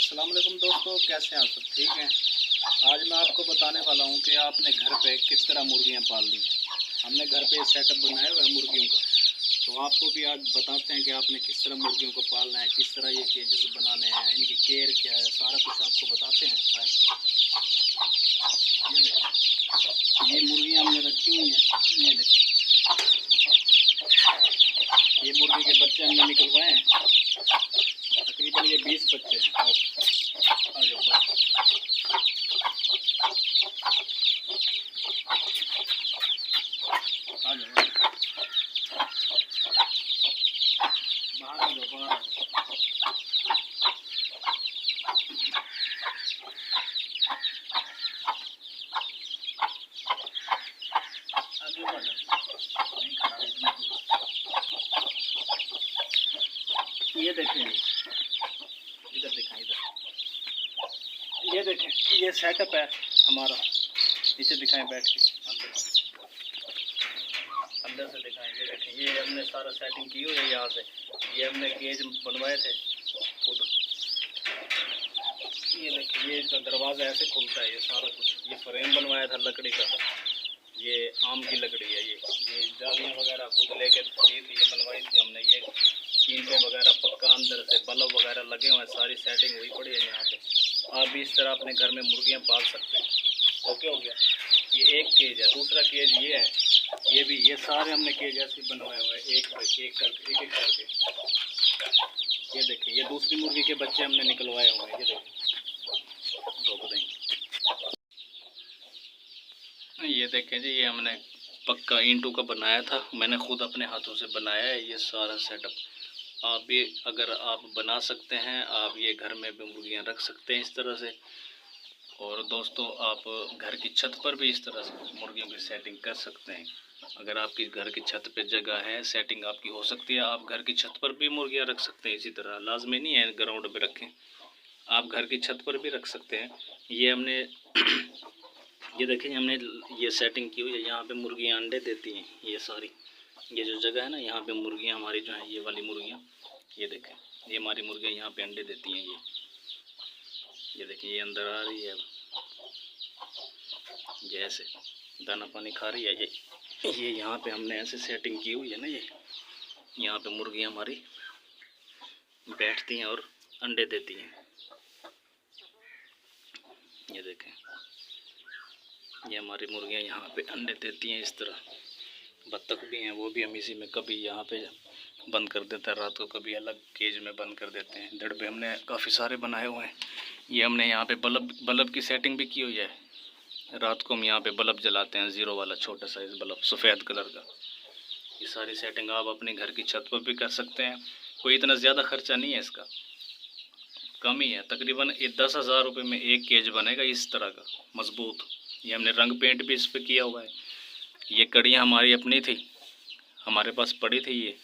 अस्सलाम वालेकुम दोस्तों, कैसे हैं आप सब? ठीक हैं। आज मैं आपको बताने वाला हूं कि आपने घर पे किस तरह मुर्गियां पाल ली हैं। हमने घर पे सेटअप बनाया हुआ है मुर्गियों का, तो आपको भी आज बताते हैं कि आपने किस तरह मुर्गियों को पालना है, किस तरह ये केजेस बनाने हैं, इनकी केयर क्या है, सारा कुछ आपको बताते हैं। ये देखिए, ये मुर्गियाँ हमने रखी हुई हैं। ये देखिए, ये मुर्गी के बच्चे हमने निकलवाए हैं। तकरीबन ये 20 बच्चे हैं। आ जाओ बाहर, आ जाओ बाहर, आ जाओ बाहर। ये देखें, इधर दिखाएं, इधर ये देखें, ये सेटअप है हमारा। नीचे दिखाएं बैठ के, अंदर से दिखाएं। ये देखें, ये हमने सारा सेटिंग की हुई है। यहाँ से ये हमने केज बनवाए थे खुद। ये देखें, ये इसका दरवाज़ा ऐसे खुलता है। ये सारा कुछ, ये फ्रेम बनवाया था लकड़ी का, ये आम की लकड़ी है। ये जालियाँ वगैरह खुद लेके दी थी, ये बनवाई थी हमने। ये ईंटें वगैरह पक्का, अंदर से बल्ब वगैरह लगे हुए हैं, सारी सेटिंग हुई पड़ी है यहाँ पे। आप भी इस तरह अपने घर में मुर्गियाँ पाल सकते हैं। ओके हो गया। ये एक केज है। दूसरा केज ये है, ये भी, ये सारे हमने केज ऐसे बनवाए हुए हैं, एक करके, एक करके। ये देखिए, ये दूसरी मुर्गी के बच्चे हमने निकलवाए हुए हैं। ये देखिए, रोक देंगे। ये देखें जी, ये हमने पक्का ईंटों का बनाया था, मैंने खुद अपने हाथों से बनाया है ये सारा सेटअप। आप भी अगर आप बना सकते हैं, आप ये घर में भी मुर्गियाँ रख सकते हैं इस तरह से। और दोस्तों, आप घर की छत पर भी इस तरह से मुर्गियों की सेटिंग कर सकते हैं। अगर आपकी घर की छत पे जगह है, सेटिंग आपकी हो सकती है, आप घर की छत पर भी मुर्गियाँ रख सकते हैं। इसी तरह लाजमी नहीं है ग्राउंड पे रखें, आप घर की छत पर भी रख सकते हैं। ये हमने ये देखें, हमने ये सेटिंग की हुई है। यहाँ पे मुर्गियाँ अंडे देती हैं। ये सारी, ये जो जगह है ना, यहाँ पे मुर्गियाँ हमारी जो हैं, ये वाली मुर्गियाँ, ये देखें, ये हमारी मुर्गियाँ यहाँ पे अंडे देती हैं। ये देखें, ये अंदर आ रही है, ये ऐसे दाना पानी खा रही है। ये यहाँ पे हमने ऐसे सेटिंग की हुई है ना, ये यहाँ पे मुर्गियाँ हमारी बैठती हैं और अंडे देती हैं। ये देखें, ये हमारी मुर्गियाँ यहाँ पे अंडे देती हैं इस तरह। बत्तख भी हैं, वो भी हम इसी में कभी यहाँ पे बंद कर देते हैं रात को, कभी अलग केज में बंद कर देते हैं। डड़बे हमने काफ़ी सारे बनाए हुए हैं। ये हमने यहाँ पे बल्ब की सेटिंग भी की हुई है। रात को हम यहाँ पे बल्ब जलाते हैं, ज़ीरो वाला छोटा साइज़ बल्ब, सफ़ेद कलर का। ये सारी सेटिंग आप अपने घर की छत पर भी कर सकते हैं। कोई इतना ज़्यादा खर्चा नहीं है इसका, कम ही है। तकरीबन 10,000 रुपये में एक केज बनेगा इस तरह का मजबूत। ये हमने रंग पेंट भी इस पर किया हुआ है। ये कड़ियाँ हमारी अपनी थी, हमारे पास पड़ी थी।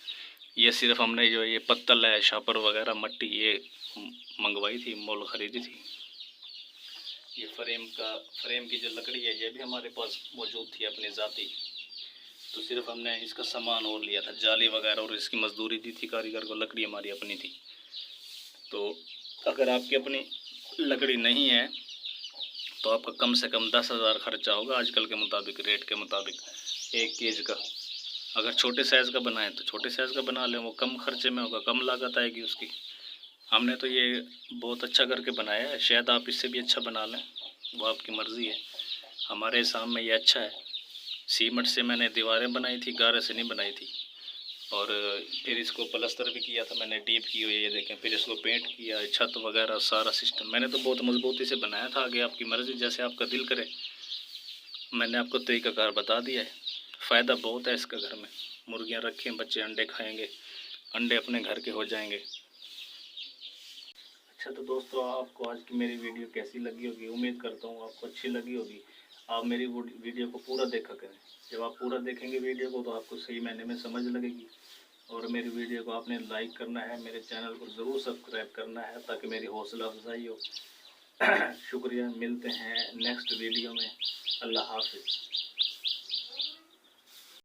ये सिर्फ हमने जो ये पत्तल है, शापर वगैरह, मट्टी, ये मंगवाई थी, मोल ख़रीदी थी। ये फ्रेम की जो लकड़ी है, ये भी हमारे पास मौजूद थी अपनी ज़ाती। तो सिर्फ हमने इसका सामान और लिया था, जाली वगैरह, और इसकी मजदूरी दी थी कारीगर को। लकड़ी हमारी अपनी थी। तो अगर आपकी अपनी लकड़ी नहीं है तो आपका कम से कम 10,000 खर्चा होगा आजकल के मुताबिक, रेट के मुताबिक, एक केज का। अगर छोटे साइज़ का बनाएं तो छोटे साइज़ का बना लें, वो कम खर्चे में होगा, कम लागत आएगी उसकी। हमने तो ये बहुत अच्छा करके बनाया है, शायद आप इससे भी अच्छा बना लें, वो आपकी मर्ज़ी है। हमारे हिसाब में ये अच्छा है। सीमेंट से मैंने दीवारें बनाई थी, गारे से नहीं बनाई थी। और फिर इसको प्लस्तर भी किया था मैंने, डीप की हुई है, ये देखें। फिर इसको पेंट किया, छत वगैरह सारा सिस्टम मैंने तो बहुत मजबूती से बनाया था। आगे आपकी मर्ज़ी, जैसे आपका दिल करे। मैंने आपको तरीक़ाकार बता दिया है। फ़ायदा बहुत है इसका। घर में मुर्गियाँ रखें, बच्चे अंडे खाएंगे, अंडे अपने घर के हो जाएंगे। अच्छा, तो दोस्तों, आपको आज की मेरी वीडियो कैसी लगी होगी? उम्मीद करता हूँ आपको अच्छी लगी होगी। आप मेरी वीडियो को पूरा देखा करें। जब आप पूरा देखेंगे वीडियो को, तो आपको सही मायने में समझ लगेगी। और मेरी वीडियो को आपने लाइक करना है, मेरे चैनल को ज़रूर सब्सक्राइब करना है, ताकि मेरी हौसला अफजाई हो। शुक्रिया, मिलते हैं नेक्स्ट वीडियो में। अल्लाह हाफ़िज़।